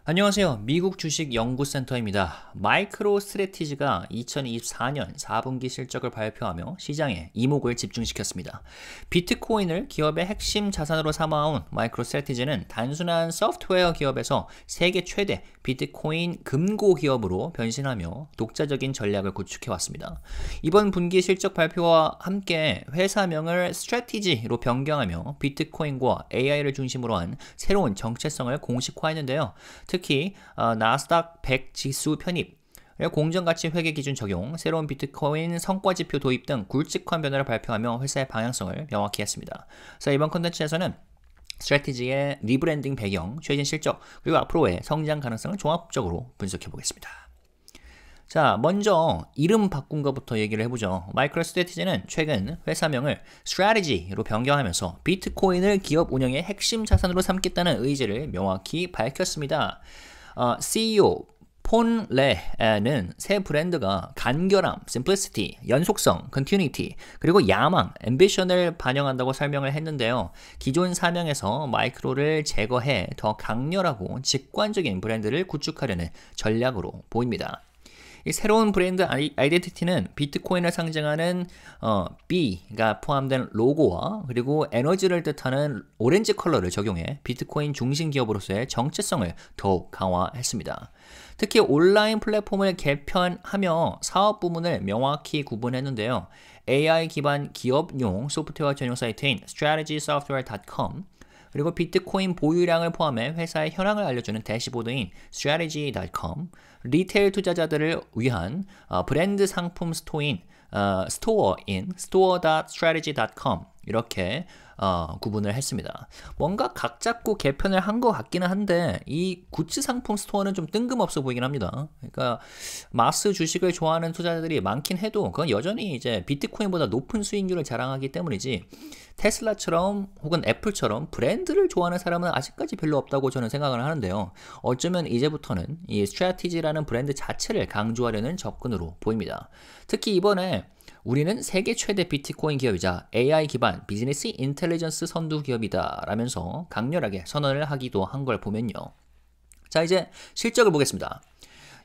안녕하세요. 미국 주식 연구센터입니다. 마이크로 스트래티지가 2024년 4분기 실적을 발표하며 시장에 이목을 집중시켰습니다. 비트코인을 기업의 핵심 자산으로 삼아온 마이크로 스트래티지는 단순한 소프트웨어 기업에서 세계 최대 비트코인 금고 기업으로 변신하며 독자적인 전략을 구축해왔습니다. 이번 분기 실적 발표와 함께 회사명을 스트래티지로 변경하며 비트코인과 AI를 중심으로 한 새로운 정체성을 공식화했는데요. 특히 나스닥 100 지수 편입, 공정가치 회계 기준 적용, 새로운 비트코인 성과지표 도입 등 굵직한 변화를 발표하며 회사의 방향성을 명확히 했습니다. 그래서 이번 컨텐츠에서는 스트래티지의 리브랜딩 배경, 최신 실적, 그리고 앞으로의 성장 가능성을 종합적으로 분석해 보겠습니다. 자, 먼저 이름 바꾼 것부터 얘기를 해보죠. 마이크로 스트래티지는 최근 회사명을 스트래티지로 변경하면서 비트코인을 기업 운영의 핵심 자산으로 삼겠다는 의지를 명확히 밝혔습니다. CEO 폰 레는 새 브랜드가 간결함, simplicity, 연속성, continuity, 그리고 야망, ambition을 반영한다고 설명을 했는데요. 기존 사명에서 마이크로를 제거해 더 강렬하고 직관적인 브랜드를 구축하려는 전략으로 보입니다. 이 새로운 브랜드 아이덴티티는 비트코인을 상징하는 B가 포함된 로고와 그리고 에너지를 뜻하는 오렌지 컬러를 적용해 비트코인 중심 기업으로서의 정체성을 더욱 강화했습니다. 특히 온라인 플랫폼을 개편하며 사업 부문을 명확히 구분했는데요. AI 기반 기업용 소프트웨어 전용 사이트인 strategysoftware.com, 그리고 비트코인 보유량을 포함해 회사의 현황을 알려주는 대시보드인 strategy.com, 리테일 투자자들을 위한 브랜드 상품 스토어인 store.strategy.com 이렇게 구분을 했습니다. 뭔가 각 잡고 개편을 한 것 같기는 한데 이 굿즈 상품 스토어는 좀 뜬금없어 보이긴 합니다. 그러니까 마스 주식을 좋아하는 투자자들이 많긴 해도 그건 여전히 이제 비트코인보다 높은 수익률을 자랑하기 때문이지 테슬라처럼 혹은 애플처럼 브랜드를 좋아하는 사람은 아직까지 별로 없다고 저는 생각을 하는데요. 어쩌면 이제부터는 이 스트래티지라는 브랜드 자체를 강조하려는 접근으로 보입니다. 특히 이번에 우리는 세계 최대 비트코인 기업이자 AI 기반 비즈니스 인텔리전스 선두 기업이다 라면서 강렬하게 선언을 하기도 한 걸 보면요. 자, 이제 실적을 보겠습니다.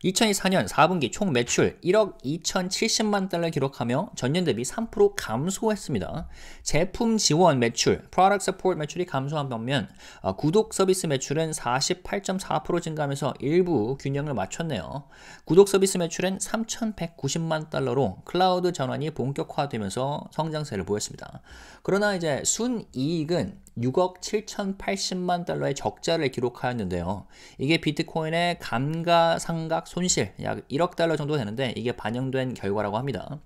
2024년 4분기 총 매출 1억 2,070만 달러 기록하며 전년 대비 3% 감소했습니다. 제품 지원 매출, Product Support 매출이 감소한 반면 구독 서비스 매출은 48.4% 증가하면서 일부 균형을 맞췄네요. 구독 서비스 매출은 3,190만 달러로 클라우드 전환이 본격화되면서 성장세를 보였습니다. 그러나 이제 순이익은 6억 7,080만 달러의 적자를 기록하였는데요. 이게 비트코인의 감가상각 손실 약 1억 달러 정도 되는데 이게 반영된 결과라고 합니다.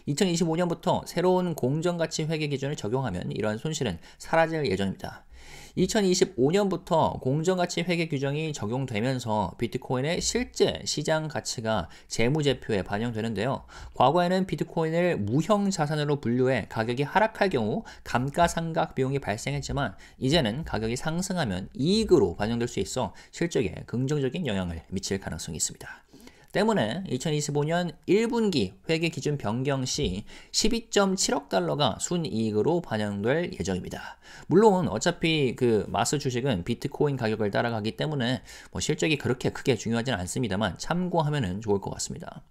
2025년부터 새로운 공정가치 회계 기준을 적용하면 이러한 손실은 사라질 예정입니다. 2025년부터 공정가치 회계 규정이 적용되면서 비트코인의 실제 시장 가치가 재무제표에 반영되는데요. 과거에는 비트코인을 무형 자산으로 분류해 가격이 하락할 경우 감가상각 비용이 발생했지만 이제는 가격이 상승하면 이익으로 반영될 수 있어 실적에 긍정적인 영향을 미칠 가능성이 있습니다. 때문에 2025년 1분기 회계 기준 변경 시 12.7억 달러가 순이익으로 반영될 예정입니다. 물론 어차피 그 마스 주식은 비트코인 가격을 따라가기 때문에 실적이 그렇게 크게 중요하지는 않습니다만 참고하면 좋을 것 같습니다.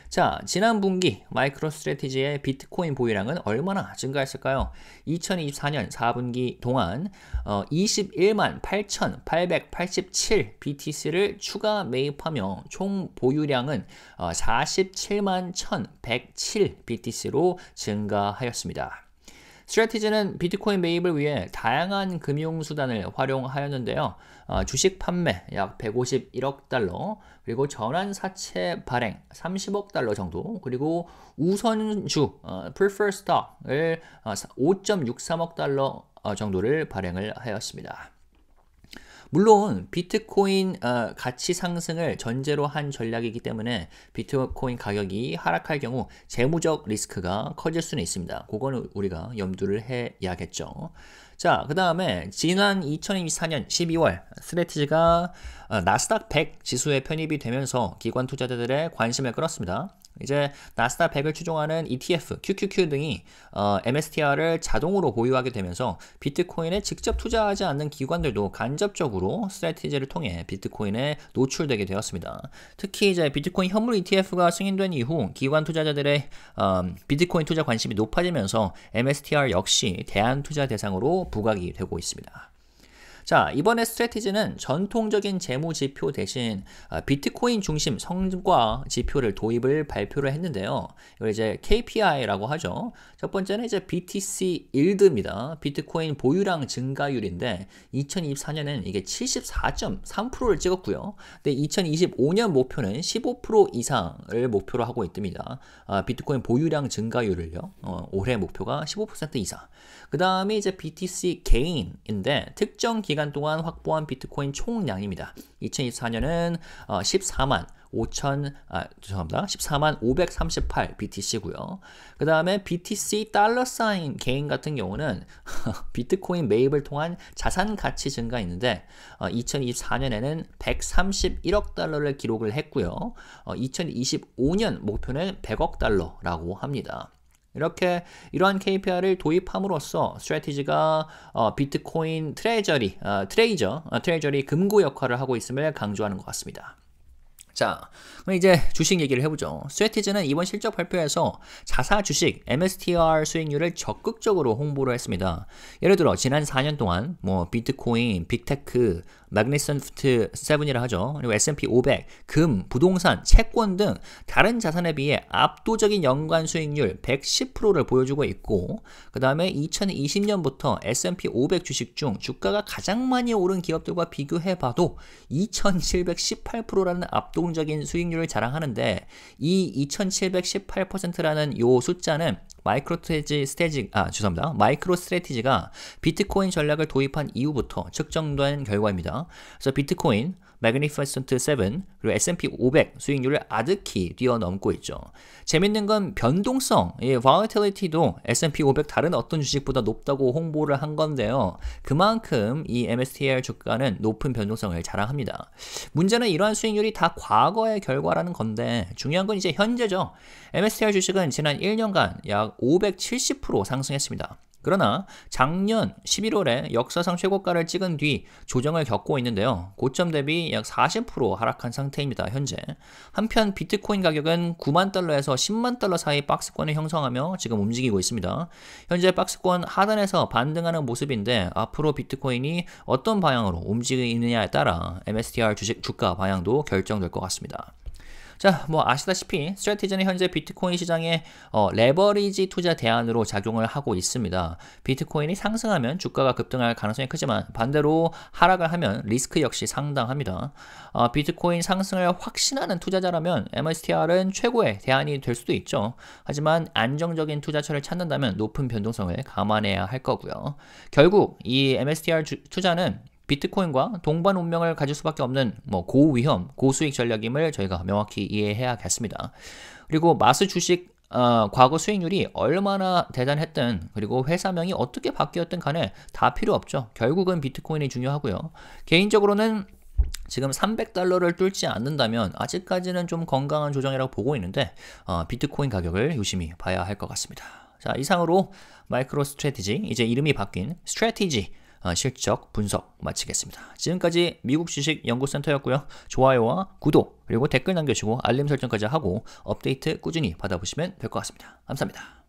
자, 지난 분기 마이크로 스트래티지의 비트코인 보유량은 얼마나 증가했을까요? 2024년 4분기 동안 21만 8,887 BTC를 추가 매입하며 총 보유량은 47만 1,107 BTC로 증가하였습니다. 스트래티지는 비트코인 매입을 위해 다양한 금융수단을 활용하였는데요. 주식 판매 약 151억 달러, 그리고 전환사채 발행 30억 달러 정도, 그리고 우선주 preferred stock을 5.63억 달러 정도를 발행을 하였습니다. 물론 비트코인 가치 상승을 전제로 한 전략이기 때문에 비트코인 가격이 하락할 경우 재무적 리스크가 커질 수는 있습니다. 그거는 우리가 염두를 해야겠죠. 자, 그 다음에 지난 2024년 12월 스트래티지가 나스닥 100 지수에 편입이 되면서 기관 투자자들의 관심을 끌었습니다. 이제 나스닥 100을 추종하는 ETF, QQQ 등이 MSTR을 자동으로 보유하게 되면서 비트코인에 직접 투자하지 않는 기관들도 간접적으로 스트래티지를 통해 비트코인에 노출되게 되었습니다. 특히 이제 비트코인 현물 ETF가 승인된 이후 기관 투자자들의 비트코인 투자 관심이 높아지면서 MSTR 역시 대안 투자 대상으로 부각이 되고 있습니다. 자, 이번에 스트래티지는 전통적인 재무 지표 대신 비트코인 중심 성과 지표를 도입을 발표를 했는데요. 이걸 이제 KPI라고 하죠. 첫 번째는 이제 BTC 일드입니다. 비트코인 보유량 증가율인데 2024년엔 이게 74.3%를 찍었고요. 근데 2025년 목표는 15% 이상을 목표로 하고 있답니다. 비트코인 보유량 증가율을요. 올해 목표가 15% 이상. 그 다음에 이제 BTC 게인인데 특정 기간 동안 확보한 비트코인 총량입니다. 2024년은 14만 538 BTC고요. 그 다음에 BTC 달러 사인 게인 같은 경우는 비트코인 매입을 통한 자산 가치 증가 있는데 2024년에는 131억 달러를 기록을 했고요. 2025년 목표는 100억 달러라고 합니다. 이렇게 이러한 KPI를 도입함으로써 스트래티지가 비트코인 트레저리 금고 역할을 하고 있음을 강조하는 것 같습니다. 자, 그럼 이제 주식 얘기를 해보죠. 스트래티지는 이번 실적 발표에서 자사 주식 MSTR 수익률을 적극적으로 홍보를 했습니다. 예를 들어 지난 4년 동안 뭐 비트코인, 빅테크, 매그니센트 7이라 하죠. 그리고 S&P 500, 금, 부동산, 채권 등 다른 자산에 비해 압도적인 연간 수익률 110%를 보여주고 있고 그 다음에 2020년부터 S&P 500 주식 중 주가가 가장 많이 오른 기업들과 비교해봐도 2718%라는 압도적인 수익률을 자랑하는데 이 2718%라는 요 숫자는 마이크로 스트래티지가 비트코인 전략을 도입한 이후부터 측정된 결과입니다. 그래서 비트코인, 매그니피센트 7, 그리고 S&P 500 수익률을 아득히 뛰어넘고 있죠. 재밌는 건 변동성, volatility도 S&P 500 다른 어떤 주식보다 높다고 홍보를 한 건데요. 그만큼 이 MSTR 주가는 높은 변동성을 자랑합니다. 문제는 이러한 수익률이 다 과거의 결과라는 건데 중요한 건 이제 현재죠. MSTR 주식은 지난 1년간 약 570% 상승했습니다. 그러나 작년 11월에 역사상 최고가를 찍은 뒤 조정을 겪고 있는데요. 고점 대비 약 40% 하락한 상태입니다. 현재. 한편 비트코인 가격은 9만 달러에서 10만 달러 사이 박스권을 형성하며 지금 움직이고 있습니다. 현재 박스권 하단에서 반등하는 모습인데 앞으로 비트코인이 어떤 방향으로 움직이느냐에 따라 MSTR 주가 방향도 결정될 것 같습니다. 자, 뭐 아시다시피 스트래티지는 현재 비트코인 시장에 레버리지 투자 대안으로 작용을 하고 있습니다. 비트코인이 상승하면 주가가 급등할 가능성이 크지만 반대로 하락을 하면 리스크 역시 상당합니다. 비트코인 상승을 확신하는 투자자라면 MSTR은 최고의 대안이 될 수도 있죠. 하지만 안정적인 투자처를 찾는다면 높은 변동성을 감안해야 할 거고요. 결국 이 MSTR 투자는 비트코인과 동반 운명을 가질 수밖에 없는 뭐 고위험, 고수익 전략임을 저희가 명확히 이해해야겠습니다. 그리고 마스 주식 과거 수익률이 얼마나 대단했든 그리고 회사명이 어떻게 바뀌었든 간에 다 필요 없죠. 결국은 비트코인이 중요하고요. 개인적으로는 지금 300달러를 뚫지 않는다면 아직까지는 좀 건강한 조정이라고 보고 있는데 비트코인 가격을 유심히 봐야 할 것 같습니다. 자, 이상으로 마이크로 스트래티지, 이제 이름이 바뀐 스트래티지 실적 분석 마치겠습니다. 지금까지 미국 주식 연구센터였고요. 좋아요와 구독 그리고 댓글 남겨주시고 알림 설정까지 하고 업데이트 꾸준히 받아보시면 될 것 같습니다. 감사합니다.